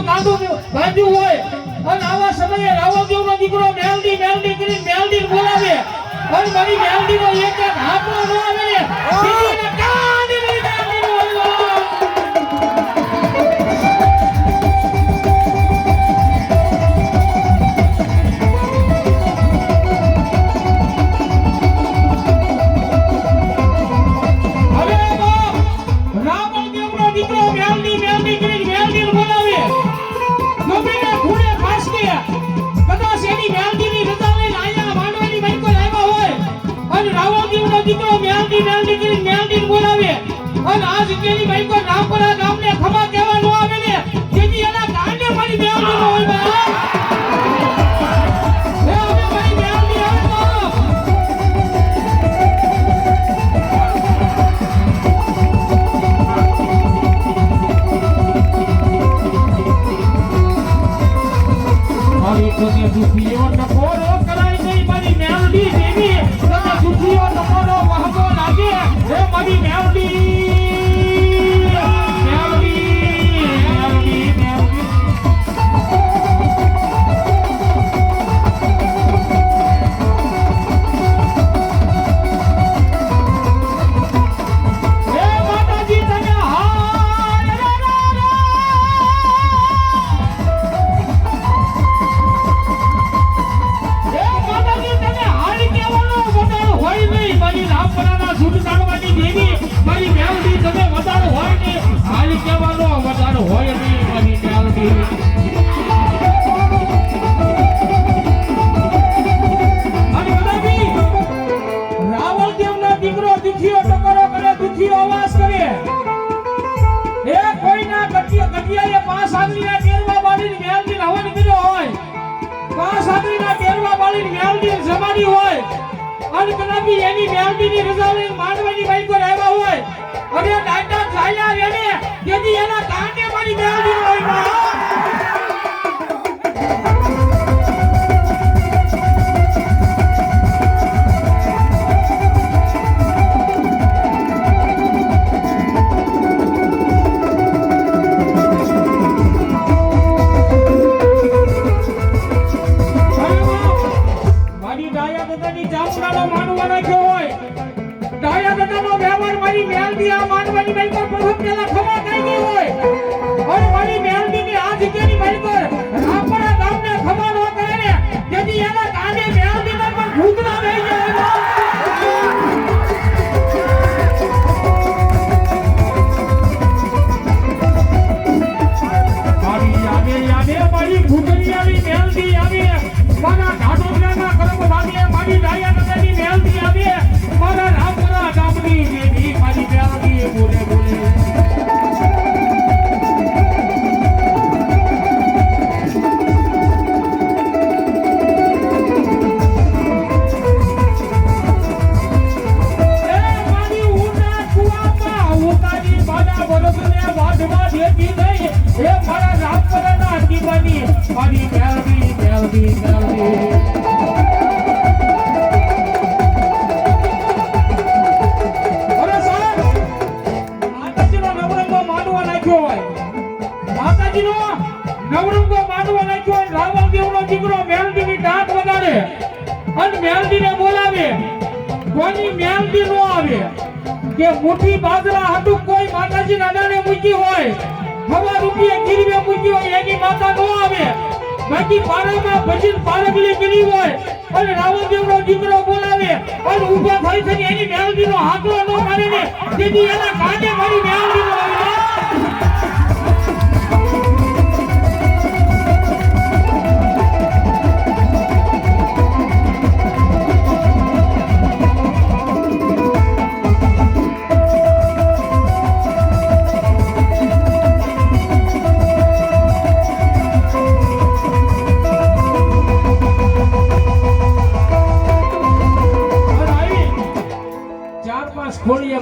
નું કાંડું બાંધ્યું હોય અને આવા સમયે રાવણદેવનો દીકરો મેલડી મેલડી કરી મેલડી બોલાવે અને મારી મેલડીનો એક એક હાથો ન આવે ને સીધીને કાંડી લઈ મેલડીનો દીકરો મેલડી મેલડી કરી મેલડી બોલાવે અને આ જગ્યાની ભાઈ કો રામપરા ગામને ખમા કહેવા નો આવે ને જેથી એના કાંડે મારી મેલડી નો હોય બા એ હવે મારી મેલડી આવે મારી કોને દુખીઓ નકોરો કરાઈ ગઈ મારી મેલડી દેવી તને દુખીઓ નકોરો વહબો લાગે હે મારી મેલડી એની મેલડીની રજા લઈને માંડવાની ભાઈ પર આવ્યા હોય અને ડાટા ચાલ્યા રેને જેથી એના કાંડે મારી મેલડી હોય મુઠ્ઠી બાજરા હાટુ કોઈ માતાજી નાનાને મૂકી હોય હવા રૂપિયા ગીરવે મૂકી હોય એની માતા નો આવે બાકી પારામાં ભજન પારગલી કરી હોય અને રાવણદેવનો દીકરો બોલાવે અને ઊભા થઈ છે એની મેલડીનો હાથો નો મારે ને જેથી એના કાંડે મારી મેલડીનો આવે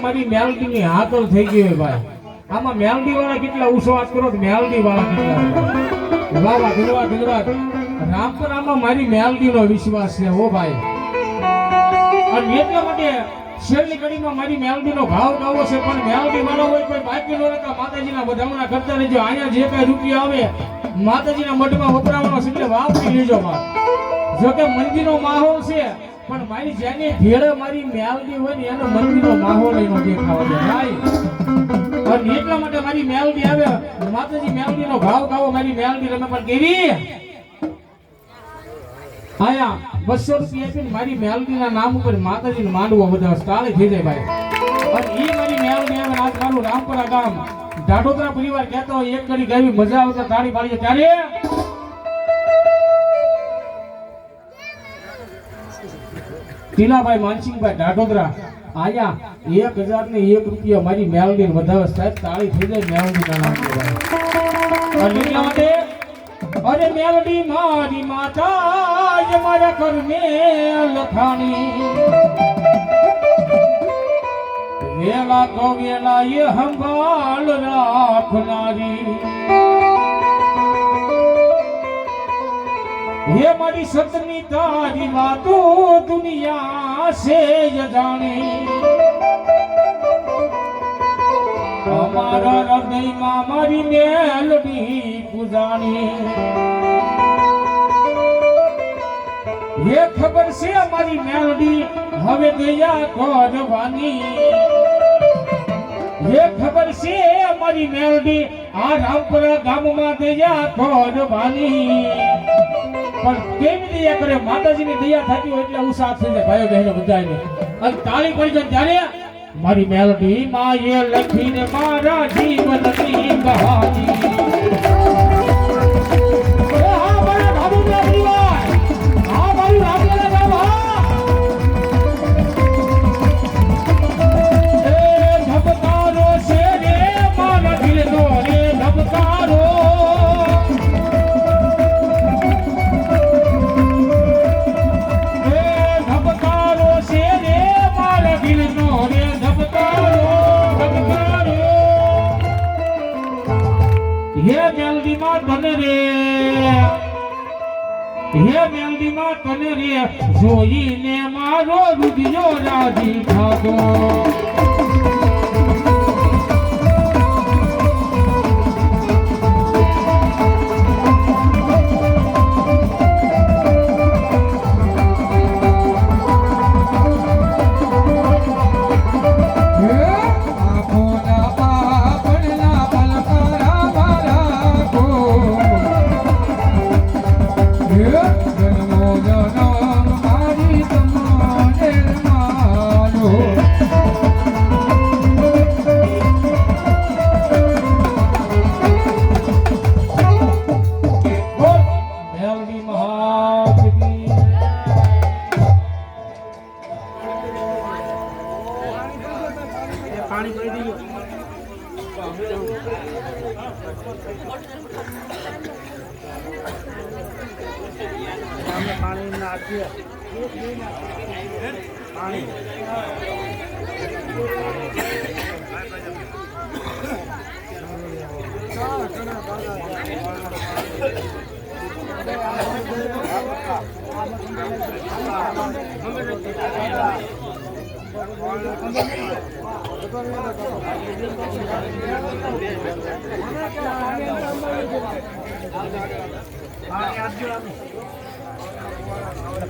મારી મેલડીની હાકલ થઈ ગઈ હોય ભાઈ આમાં મેલડી વાળા કેટલા ઉસવાસ કરો મેલડી વાળા કેટલા વાવા ગુજરાત ગુજરાત રામપરામાં મારી મેલડીનો વિશ્વાસ છે ઓ ભાઈ અને એટલા માટે છેલ્લી કડીમાં મારી મેલડીનો ભાવ ગાવો છે, પણ મેલડી મારો હોય કોઈ બાકી નો રકા માતાજીના વધામણા કરતા રહેજો. અહીંયા જે કઈ રૂપિયા આવે માતાજીના મઢમાં વપરાવાનો છે એટલે વાપરી લેજો માં. જો કે મંદિરનો માહોલ છે, પણ મારી જેની ભેળે મારી મેલડી હોય ને એનો મંદિરનો માહોલ એનો દેખાવા દે ભાઈ. અને એટલા માટે મારી મેલડી આવે, માતાજી મેલડીનો ભાવ ગાવો. મારી મેલડી રમે પણ કેવી આયા 200 રૂપિયા આપીને મારી મેલડીના નામ ઉપર માતાજીને માંડવો બધા તાળી થઈ જાય ભાઈ. અને ઈ મારી મેલડી આવે આજ મારું રામપરા ગામ ઢાઢોદરા પરિવાર કહેતો હોય એક ઘડી ગાવી મજા આવતા તાળી પાડીએ ત્યારે ટીલાભાઈ માનસિંહભાઈ ઢાઢોદરા આયા 1001 રૂપિયા મારી મેલડી વધાવે સાહેબ તાળી થઈ જાય મેલડીના નામ ઉપર. અને એટલા માટે અરે મેલડી મારી માતા મારા ઘર મે લખાણી વેલા તો વેલા એ સંભાળ રાખનારી હે મારી સતની તારી વાતો દુનિયા સે જાણી અમારા હૃદયમાં મારી મેલડી પૂજાણી એ ખબર છે મારી મેલડી હવે દયા કરવાની એ ખબર છે મારી મેલડી આ રામપરા ગામમાં દયા કરવાની પણ કેવી દયા કરે માતાજીની દયા થતી હોય એટલે ઉત્સાહ થઈ જાય ભાઈઓ બહેનો બધાને અને તાળી પડી જાય ત્યારે મારી મેલડી માં એ લખીને મારા જીવનની કહાની તને રે જોઈને મારો રુદિયો રાજી થાતો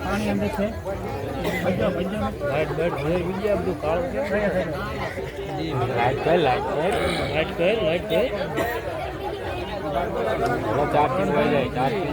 પાણી અંદર છે લાઈટ બેટ ભરે વિડિયા બધું કાળું છે લાઈટ ચાર્જિંગ થઈ જાય ચાર્જિંગ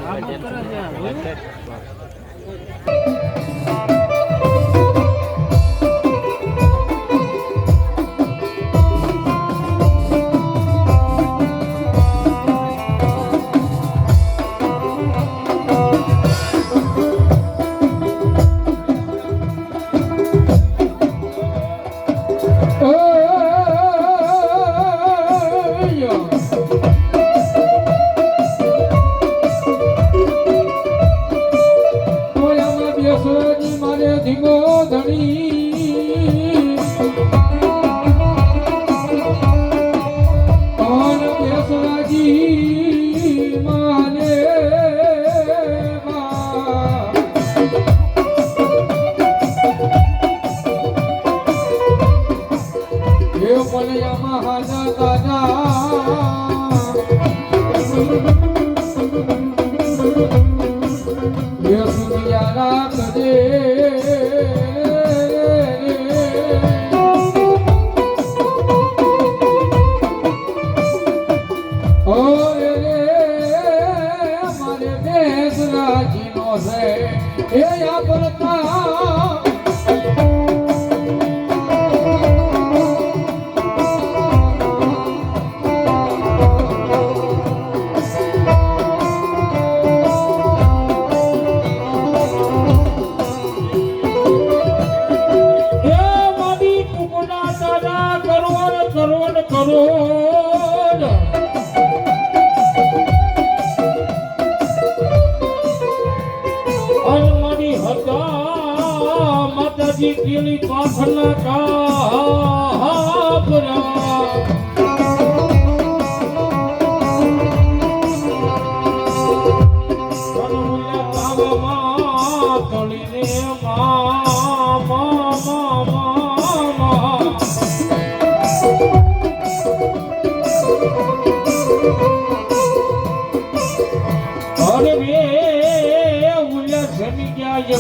પછી કેલી પાથના કાપરા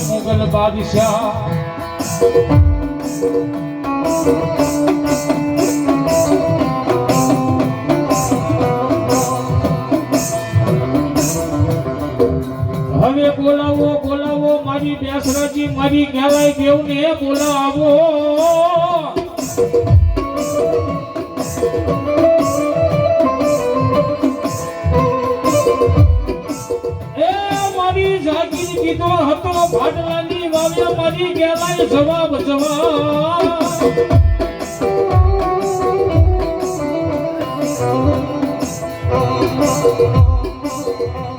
મુગલ બાદશાહ હવે બોલાવો બોલાવો મારી બેસરાજી મારી કહેવાય દેવને બોલાવો કીધો હતો ભાડલાની વાવ્યા મારી ગેલાય જવાબ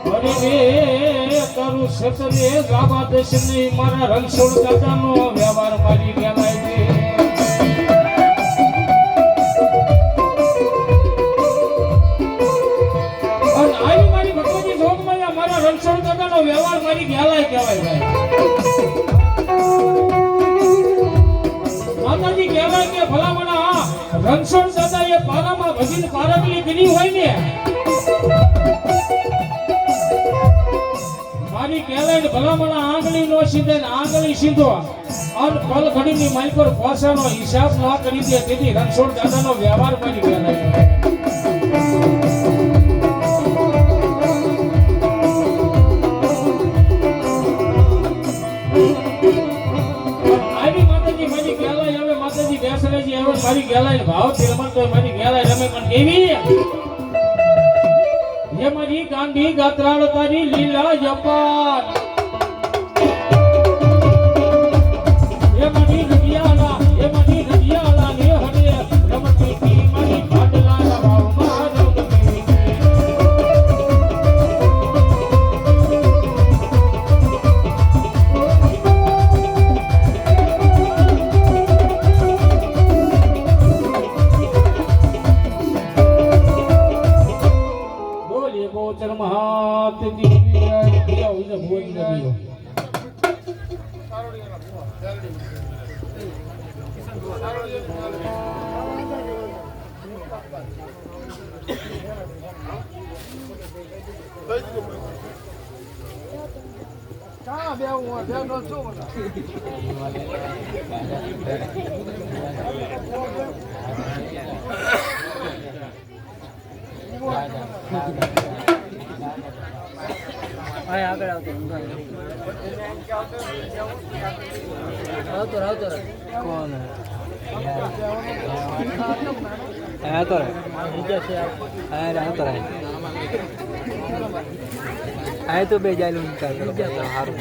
અરે રે તારું સતરે ગાવા દશ નહીં મારા રણછોડ દાદાનો વ્યવહાર મારી ગેલાય છે રણછોડ દાદાનો વ્યવહાર મારી ગેલાય કહેવાય ભાઈ માતાજી કહેવાય કે ભલામણા રણછોડ દાદા એ પારામાં ભજીને પારકલી ગણી હોય ને મારી કહેવાય ને ભલામણા આંગળી નો સીધે ને આંગળી સીધો અને પલ ઘડીની માઈ પર પહોંચવાનો હિસાબ ન કરી દે તેથી રણછોડ દાદાનો વ્યવહાર મારી ગેલાય મારી ગેલાય ભાવ થી રમતો મારી ગેલાય રમે પણ કેવી એ મારી ગાંધી ગાત્રાળ તારી લીલા જપાન એ મારી રજિયાલા ને હરે રમતી કી મારી પાટલા ભાવ મારો આગળ આવતો કોણ આવતો આ તો બે જાય સારું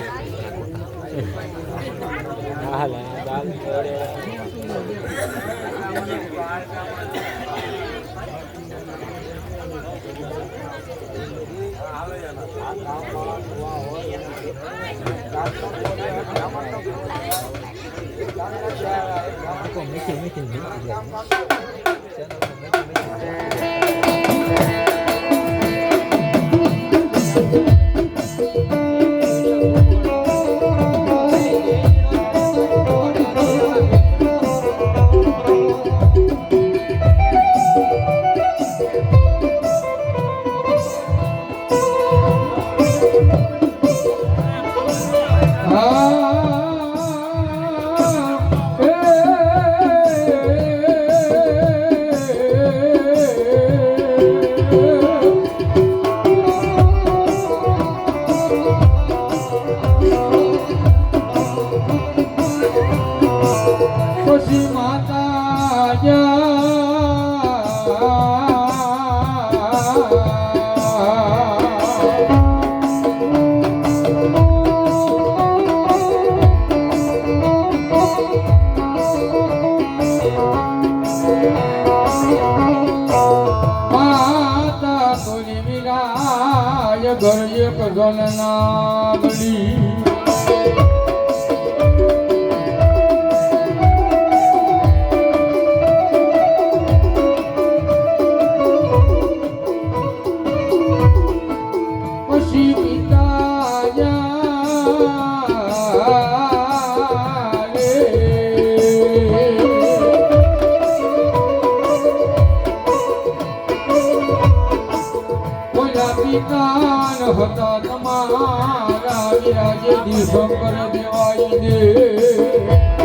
પિતાન હતા તમારા વિરાજે શંકર દેવાઈ દે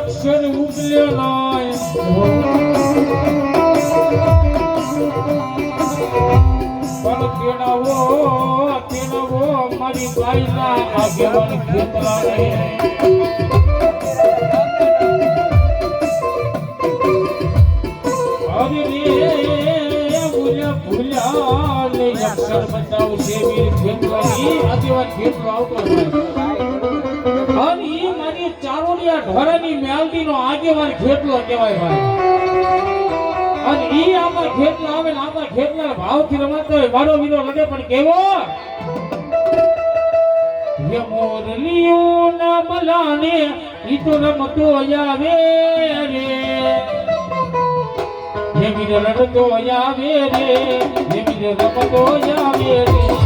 અક્ષર ઉગલે નાય પણ તેનાવો મારી બાઈના આગેવાન ખેતરા રહે ભૂલ્યા ને અક્ષર બતાવશે વીર ખેતરાની આગેવાન ખેતરો આવતો અને ઈ મારી ચારોલિયા ઢોરાની મેલડીનો આગેવાન ખેતલો કહેવાય ભાઈ અને ઈ આમાં ખેતલો આવે ને આમાં ખેતલા ભાવથી રમાતો હોય મારો વીરો લગે પણ કેવો હે મોરલિયું ના મલાને ઈ તો રમતો આવે રે હે વીર રમતો આવે રે હે વીર રમતો આવે રે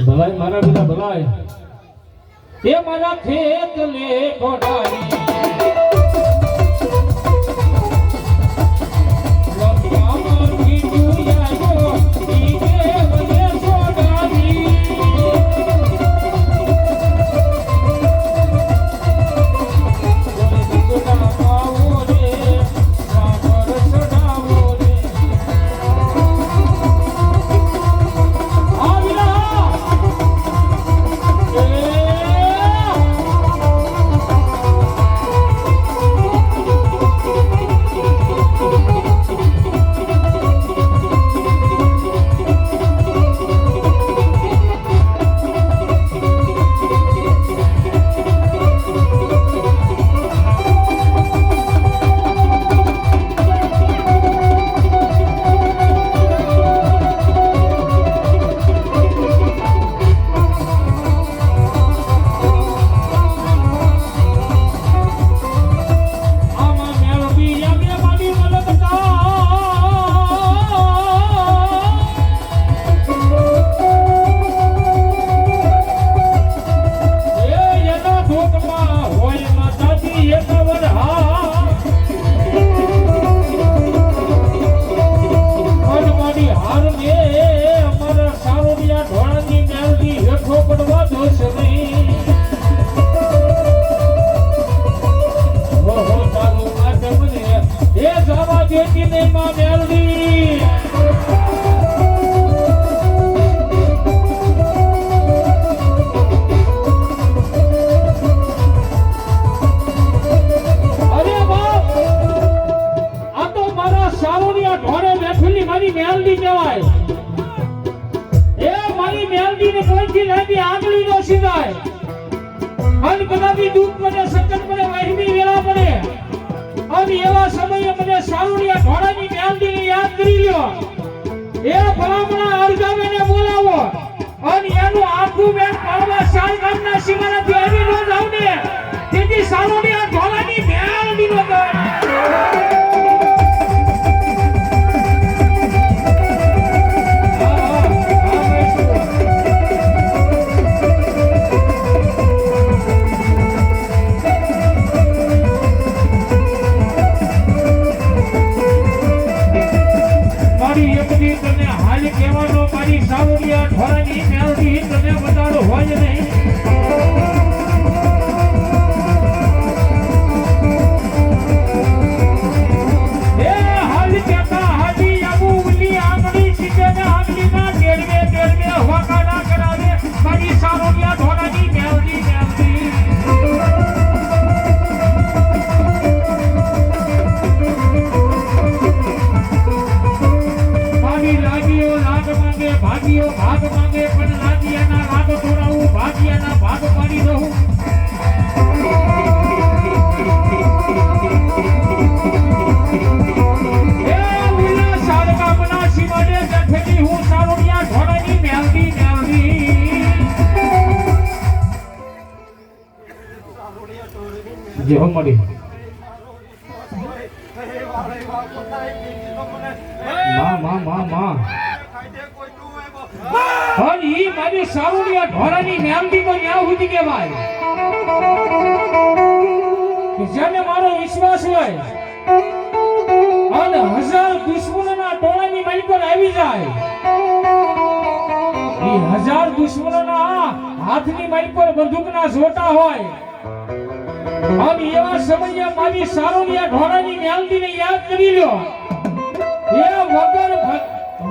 ભલાઈ મારા બધા ભલાઈ તે મારા ખેત લે કોડાની એવા સમયે મને સારુડિયા ઘોડાની મેલડીને યાદ કરી લ્યો એ ભલામણા અરગામેને બોલાવો અને એનું આખું બેન પાડવા સાલ ગામના સીમાનાથી આવી નો જાવ ને તેથી સારુડિયા ઘોડાની મેલડીનો ગાવ સાવડિયા ઢોરાની મેલડી તમે બતાડો હોય નહીં ભાગ માંગે પણ લાગિયાના લાગ તોડાવું ભાગિયાના ભાગ પાડી દઉં એ ઉલા સાળકા બનાસી માટે જઠેલી હું સારોડિયા ઢોળાની મેલડી જે હો મળી માં અને ઈ મારી સારુડિયા ઢોરાની મેલડી તો ન્યા સુધી કહેવાય કે જેને મારો વિશ્વાસ હોય અને 1000 દુશ્મનોના ટોળાની મારી પર આવી જાય ઈ 1000 દુશ્મનોના હાથની મારી પર બંદૂકના જોટા હોય અને એવા સમયે મારી સારુડિયા ઢોરાની મેલડીને યાદ કરી લ્યો એ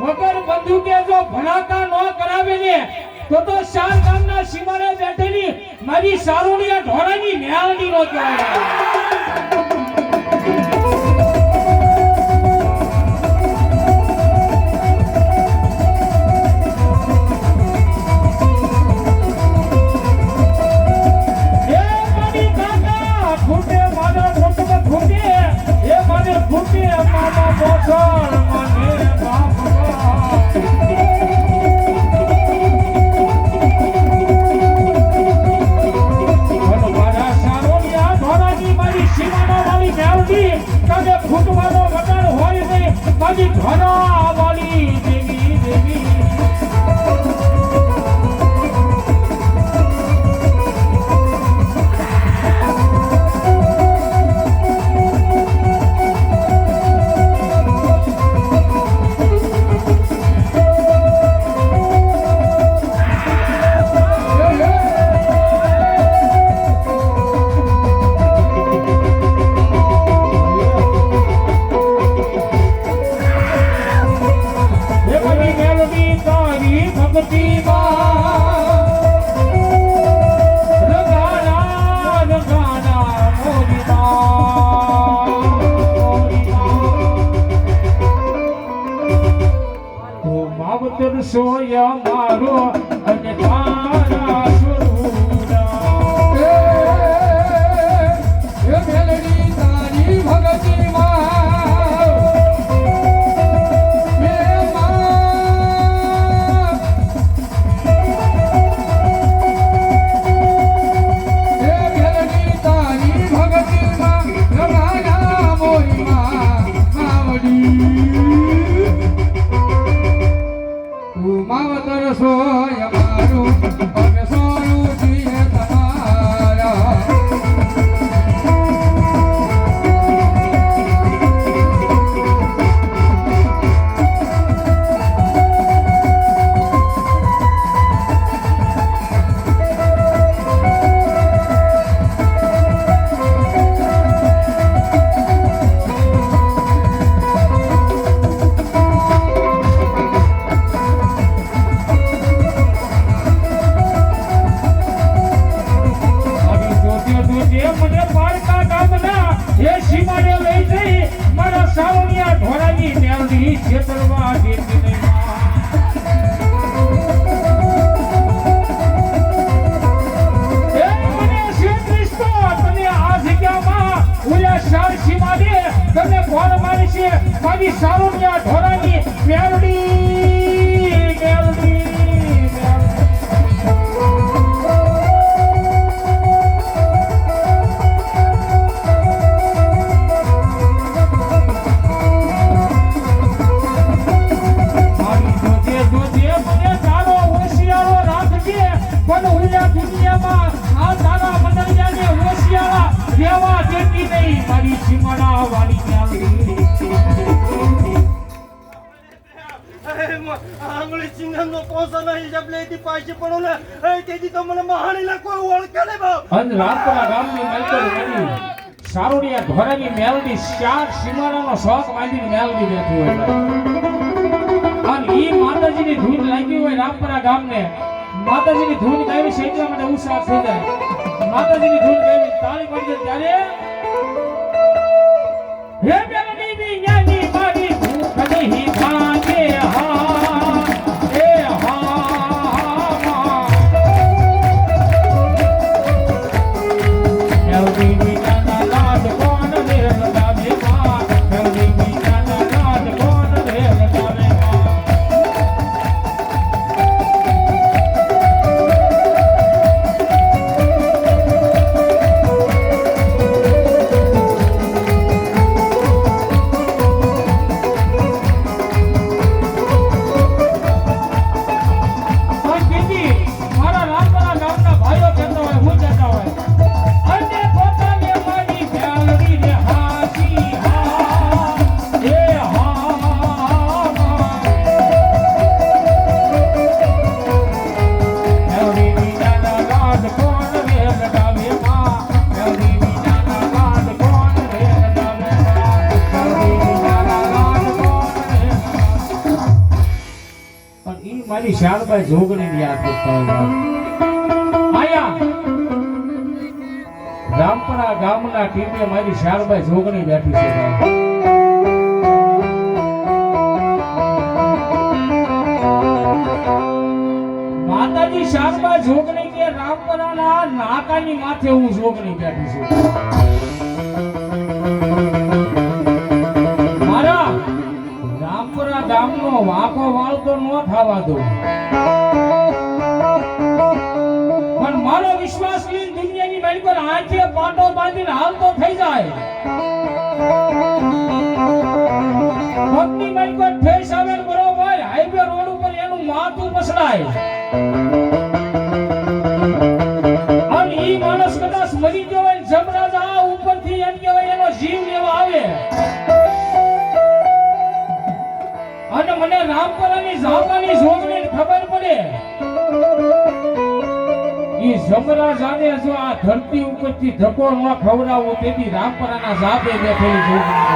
વગર બંદૂકે જો ભડાકા ન કરાવે ને તો શાર ગામના સીમાડે બેઠેલી મારી સારુડિયા ઢોરાની મેલડી નો કહેવાય સોયા મારો અને તારા સુરુડા એ મેલડી તારી ભગતી માવતર સોય મારું અને સોયું છીએ તમારા મારી સારુડિયા ઢોરાની મેલડી દુનિયામાં આ તારા મંડળિયાને હોશિયારા દેવા દેતી નહીં મારી સીમાડા વાળી મેલડી આંગળી સિંગનો પોસનો હિસાબ લેતી પાછી પડો ને એ તેથી તો મને મહાણીલા કોઈ ઓળખે ને બાપ અંજ રાતના ગામની મેલકર બની સારોડિયા ઘોરાની મેલડી ચાર સીમાડાનો શોખ બાંધીને મેલડી બેઠી હોય અને ઈ માતાજીની ધૂન લાગી હોય રામપરા ગામને માતાજીની ધૂન ગાવી શેકવા માટે ઉત્સાહ થઈ જાય માતાજીની ધૂન ગાવી તાળી પાડી ત્યારે હે મેલડી વિඥાની મારી ભૂખ નહીં ભાગે હા એ હા મેલડી વિඥાના લાડ કોણ રે લગાવે માં મેલડી વિඥાના લાડ કોણ રે લગાવે મારી શાળભાઈ જોગણી યાદ કરતા આયા રામપરા ગામના ટીમે મારી શાળભાઈ જોગણી બેઠી છે માતાજી શાળભાઈ જોગણી કે રામપરાના નાકાની માથે હું જોગણી બેઠી છું ગામનો વાંકો વાળતો ન થવા દો પણ મારો વિશ્વાસ લઈને દુનિયાની મારી પર આંખે પાટો બાંધીને હાલતો થઈ જાય પગની મારી પર ઠેસ આવે બરોબર હાઈવે રોડ ઉપર એનું માથું પસડાય અને ઈ માણસ કદાચ મરી ગયો હોય જમરાજ આ ઉપરથી એમ કહેવાય એનો જીવ લેવા આવે અને મને રામપરાની ઝાપાની જોગણી ખબર પડે ઈ જમરાજાને જો આ ધરતી ઉપરથી ધક્કો ન ખવડાવો તેથી રામપરાના ઝાપે બેઠેલી જોગણી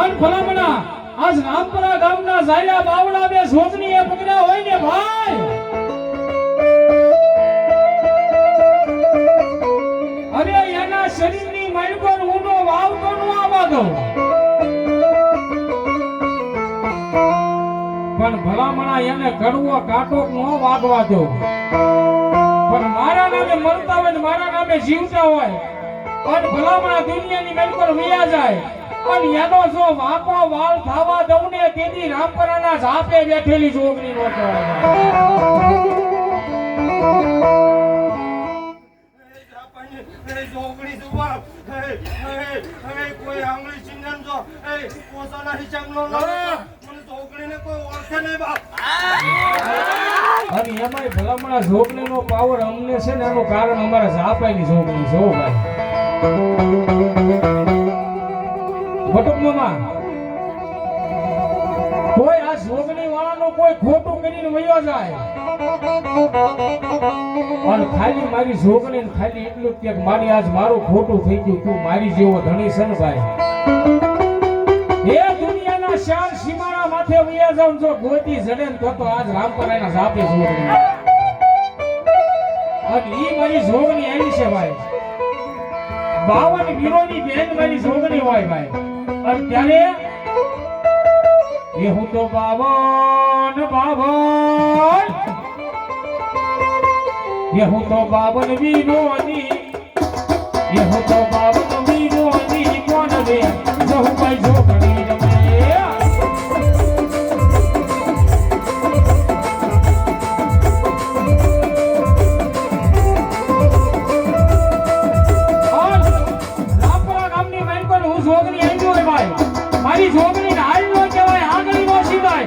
અન ભલામણા આજ રામપરા ગામના ઝાયા બાવડા બે જોગણી એ પકડ્યા હોય ને ભાઈ અરે એના શરીરની માલકોર ઊંડો વાવતો ન આવવા દો પણ ભલામણા એને કડવો કાંટો ન વાગવા દો પણ મારા નામે મરતા હોય ને મારા નામે જીવતા હોય અને ભલામણા દુનિયાની માલકોર વયા જાય અને એનો જો વાંકો વાળ થવા દઉં ને તેથી રામપરાના ઝાપે બેઠેલી જોગણી નો કહેવાય જોગણી જુવાબ કોઈ આંગળી ચિંગન જો પોતાના હિસાબ નો મને જોગણીને કોઈ ઓળખે નહીં બાપ અને એમાંય ભલામણા જોગણીનો પાવર અમને છે ને એનું કારણ અમારા ઝાપાની જોગણી છે ભાઈ વટુકમાં કોઈ આ જોગણી વાળાનો કોઈ ખોટું કરીને વયો જાય અને ખાલી મારી જોગણી ને ખાલી એટલું કે મારી આજ મારું ખોટું થઈ ગયું તું મારી જેવો ધણી છે ને ભાઈ એ દુનિયાના શાન સીમાડા માથે વયા જાઉં જો ગોતી જડે ને તો આજ રામપરાના ઝાપે જોગણી અને ઈ મારી જોગણી આવી છે ભાઈ 52 વીરોની બેન મારી જોગણી હોય ભાઈ અને ત્યારે એ હું તો 52 એ હું તો 52 વીરોની એ હું તો 52 વીરોની કોણ રે જો હું ભાઈ જોગણી રમે મારી જોગણી હાલ નો કહેવાય આંગળી નો સીધાય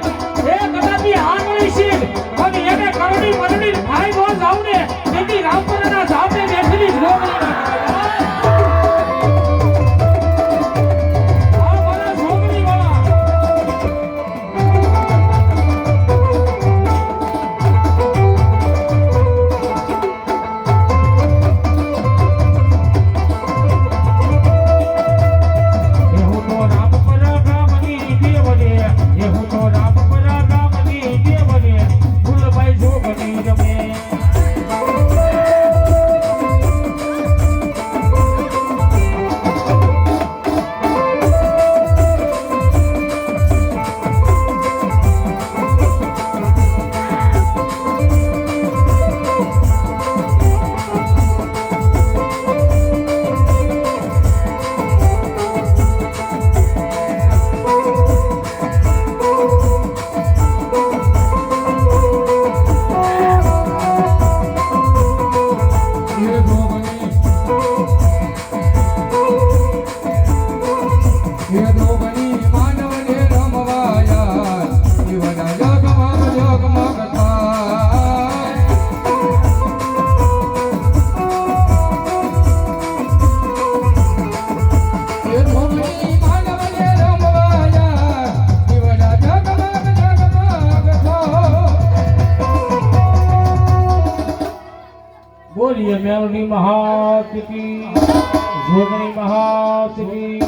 એ કદાચી આંગળી સીધ અને એને કરડી મરડી ભાઈ નો જાવ ને તેથી રામપરાના ઝાપે બેઠેલી જોગણી બોલીએ મેલની મહાત કી જોગણી મહાત કી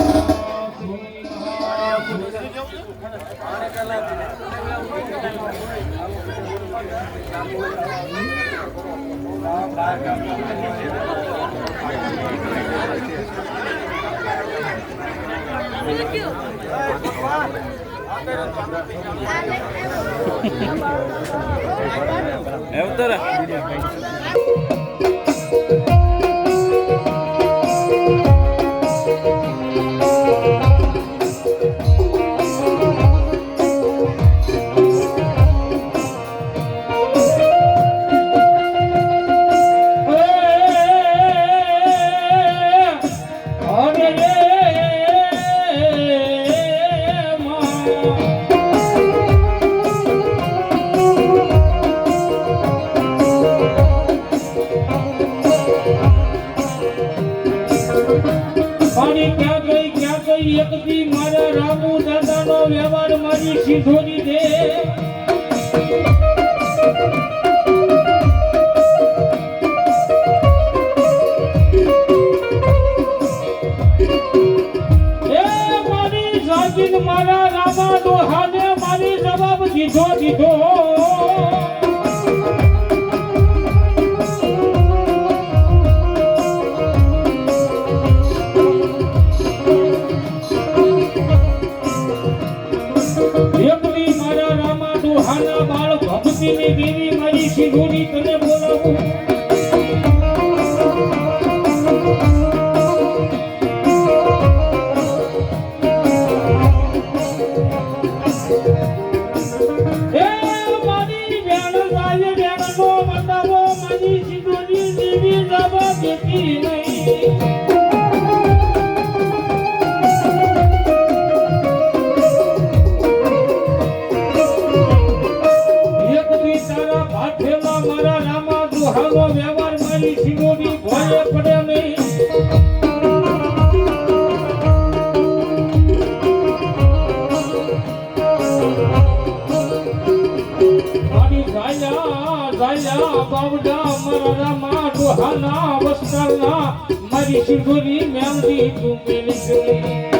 એક દી મારા રામુ દાદાનો વ્યવહાર મારી સીધોની દે મારી જાગીર મારા રામા દોહાને મારી જવાબ દીધો ભક્તિની દેવી મારી શિરોની તને બોલાવું હે મારી બેન ગાય બેનનો મંડાવો મારી શિરોની દેવી જવા દેતી નહીં મારા રામા દુહાનો વ્યવહાર મારી શિરોની ભોળે પડે નહીં મારી જાયા બાવડા મારા રામા દુહાના વસ્ત્રના મારી શિરોની મેલડી તું મેલી ગઈ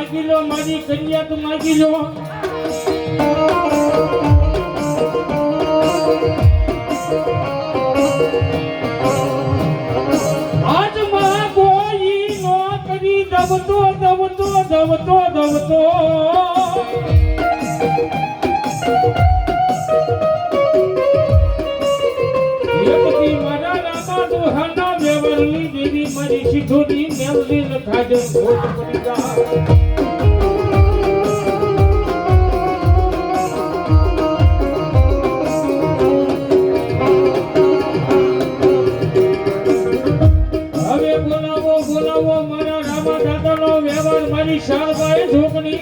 માગી લો મારી કન્યા તો માગી લો આજ માગો ઈ નો કરી દવતો એકથી મારા રામા દોહાના વ્યવહારની દેવી મારી શિઠોની મેલડી લખાજે ભોજ પડી જા બોલાવો મારા રામા દાદાનો વ્યવહાર મારી શાળભાઈ ઢોકણી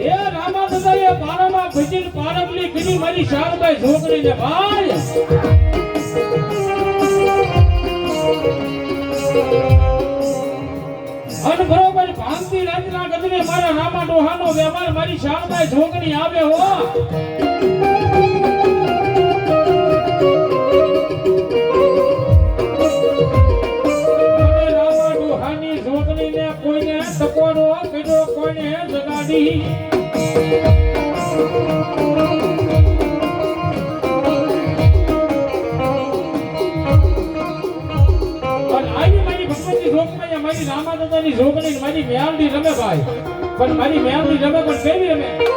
એ રામા દાદાએ બારામાં ભજીન પારકલી કરી મારી શાળભાઈ ઢોકણી ને ભાઈ અન બરોબર ભાંગતી રાતના ગદને મારા રામા ડોહાનો વ્યવહાર મારી શાળભાઈ ઢોકણી આવે હો કોઈને સપોરો કર્યો કોઈને જગાડી મારી રામા દાદાની જોગણી મારી મેલડી રમે ભાઈ પણ મારી મેલડી રમે પણ કેવી રમે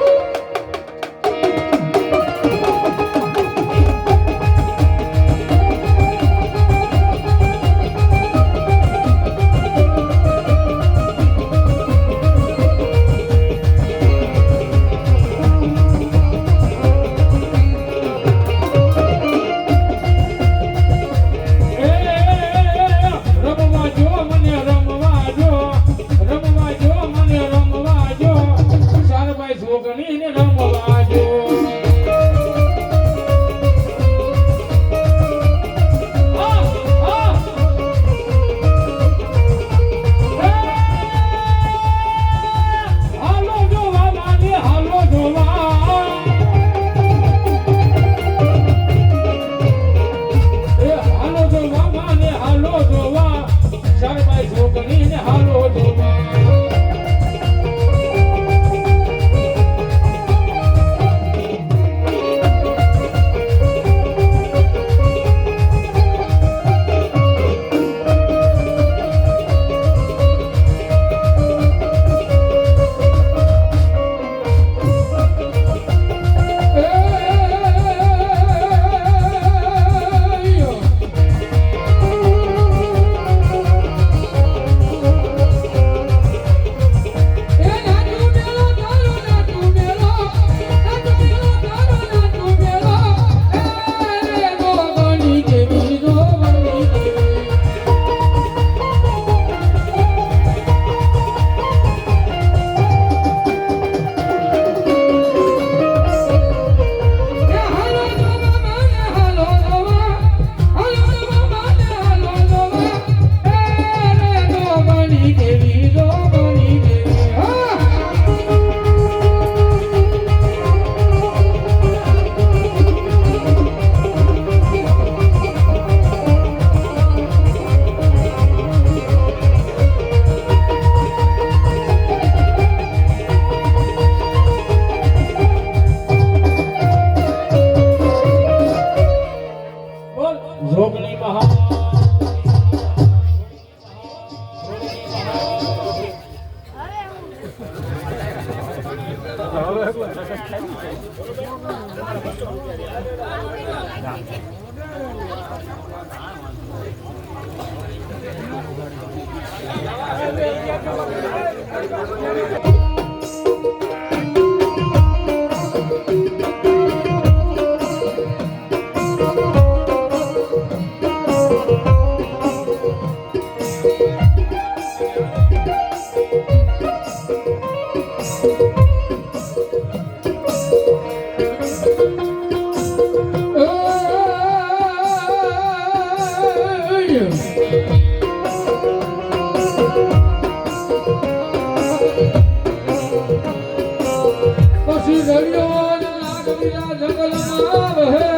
પછી દરિયો નાગવીરા જંગલમાં વહે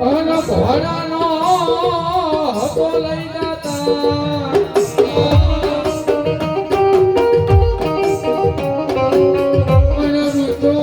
અન ઘોડાનો હકો લઈ જાતા અને રૂતો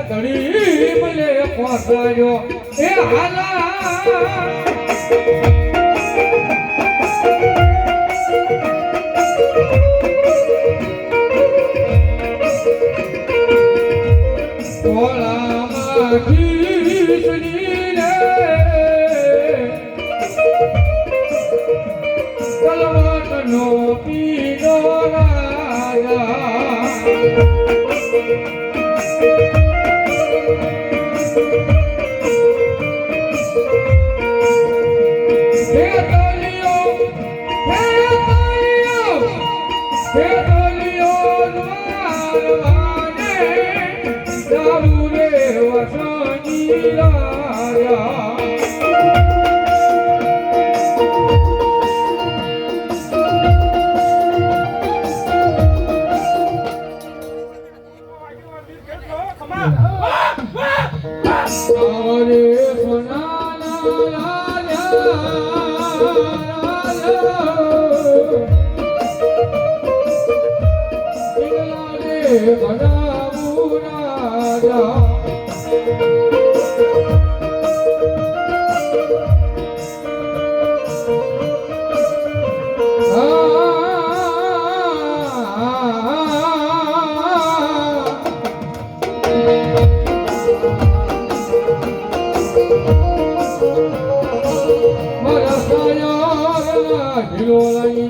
ધણી મને પહોંચાડ્યો એ હાલા ભોળામાં ખીચડી રે કલવટનો પીડો રાજા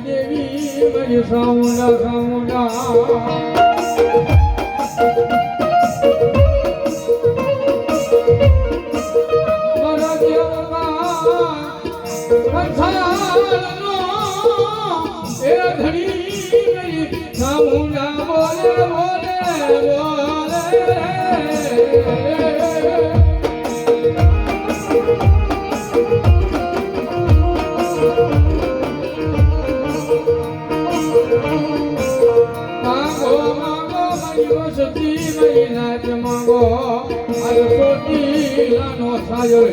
દેવી મરી સાઉન્ડા સાઉન્ડા મારા દેવમાં કંસારનો એ ધણી મેરી સાઉન્ડા બોલે બોલે બોલે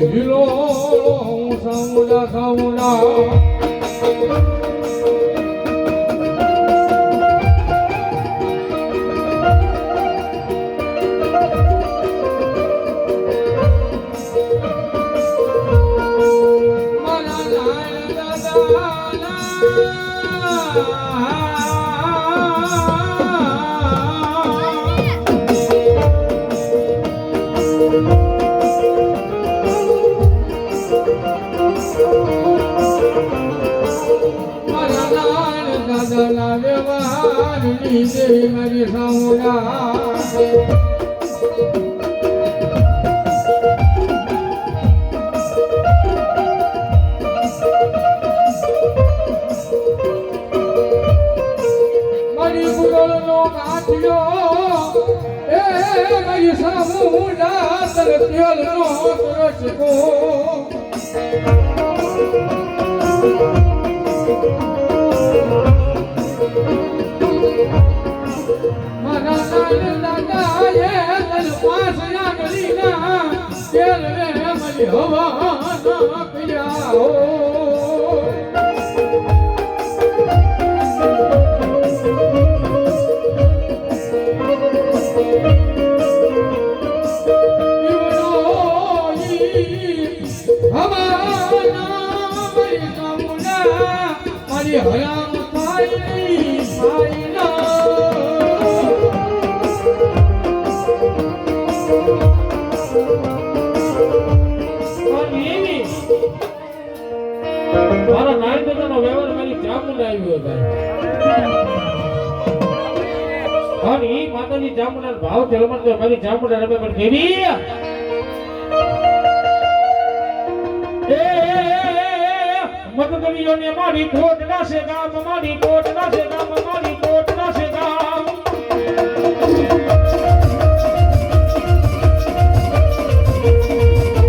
હીલો સાઉન્ડા સાઉન્ડા દેવી મારી સાઉન્ડા મારી ગુગળનો કાઠિયો એ મારી સાઉન્ડા તર તેલનો તરસકો હરામ થાય મારા નાઈ દાદાનો વ્યવહાર મારી ચામુંડા આવ્યો ભાઈ અને ઈ માતાની ચામુંડા ભાવ તેલમાં તો મારી ચામુંડા રમે પણ કેવી મતગલીઓને મારી કોટ નાસે ગામ મારી કોટ નાસે ગામ મારી કોટ નાસે ગામ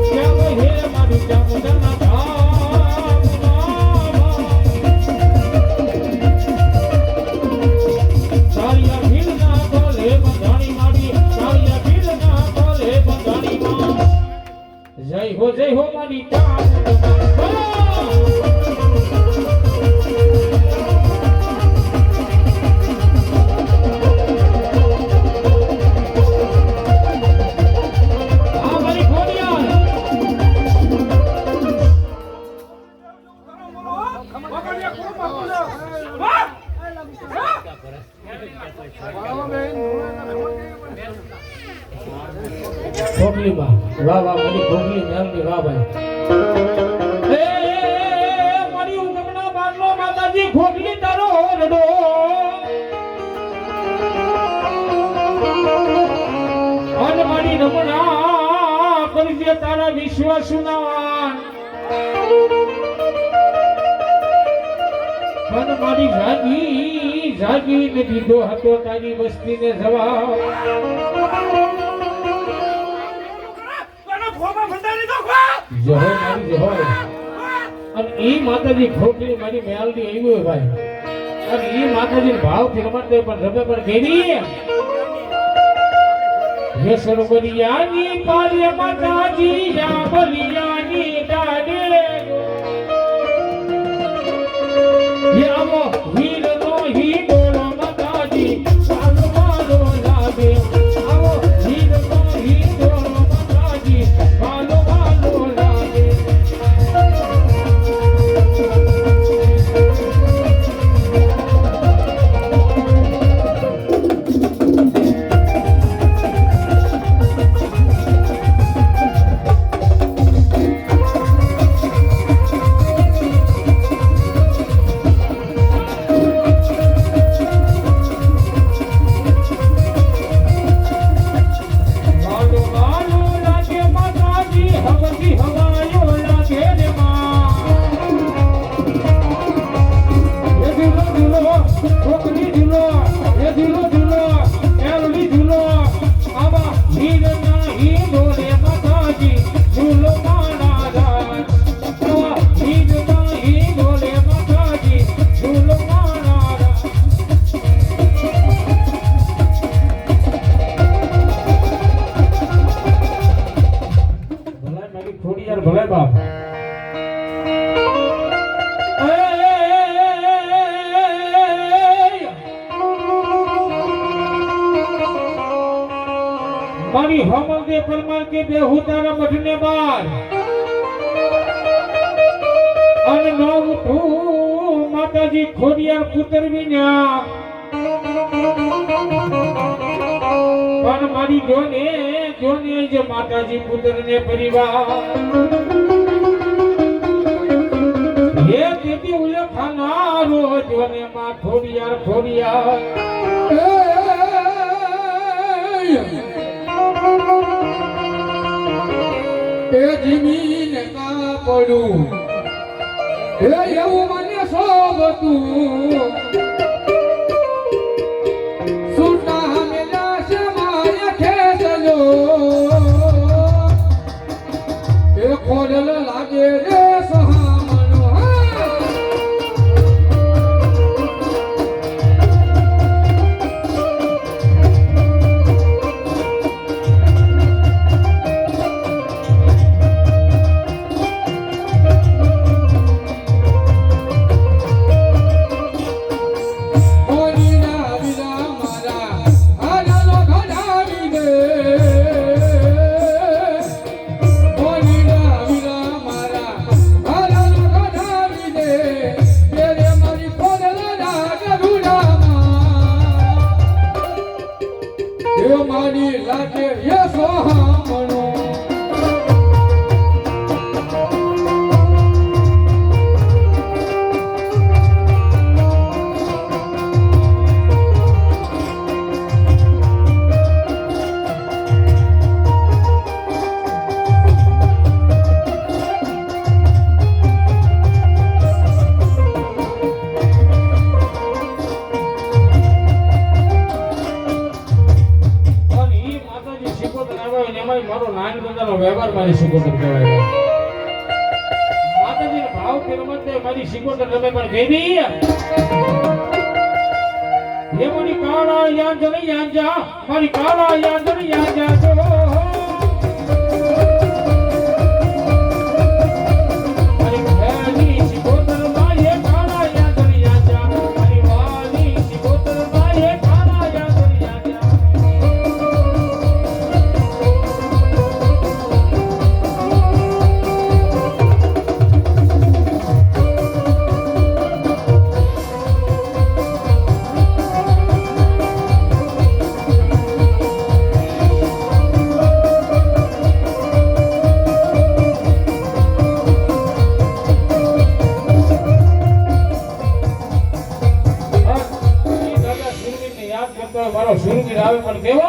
ક્યાં હે મારી ચામુંડાના ધામ સારિયા ભીલના કોલે બંધાણી મારી સારિયા ભીલના કોલે બંધાણી માં જય હો મારી ચામુંડા ખોખલીમાં વાહ વાહ મારી ખોખલી મેલની વાહ ભાઈ એ મારી ઉગમના બારનો માતાજી ખોખલી તારો ઓરડો અને મારી રમણા કરજે તારા વિશ્વાસુના પણ મારી જાગીને દીધો હતો તારી વસ્તીને જવાબ જય મારી જય અને ઈ માતાજી ખોખલી મારી મેલડી આવ્યો ભાઈ અને ઈ માતાજી ભાવ થી રમતે પણ રમે પણ કેવી હે સરોવરિયાની પાલે માતાજી યા બલિયાની દાડે યામો વીર નો હી બોલો માતાજી સાલો મારો લાગે આવો વીર નો હી બોલો માતાજી સાલો મારો લાગે ભલે બાપ મારી હમલ દે પરમાર કે બેહુ તારા મઠને બાર અને નવ તું માતાજી ખોડિયાર પુત્ર વિના પણ મારી જોને જે માતાજી પુત્ર ને પરિવાર હે દીદી ઉલે ખાનારો જોને માં ખોડિયાર એ જમીન કા પડું એ એવું મને સોબતું સુટા મેલા સમાય ખેસલો એ ખોડલ લાગે રે સહામનો મારી લાગે એ સોહામણો પણ ઈ માતાજી શિકોતર આવ્યા હોય ને એમાંય મારો નાન ગંગાનો વ્યવહાર મારી શિકોતર કહેવાય માતાજીનો ભાવ કે રમત નહીં, મારી શિકોતર રમે પણ કેવી એ મારી કાળા યાંજણી યાંજા મારી કાળા યાંજણી યાંજા જો મારી ભેની શિકોતર માં એ કાળા યાંજણી યાંજા મારી વાની શિકોતર માં એ કાળા યાંજણી યાંજા મારો સુરવીર આવે પણ કેવો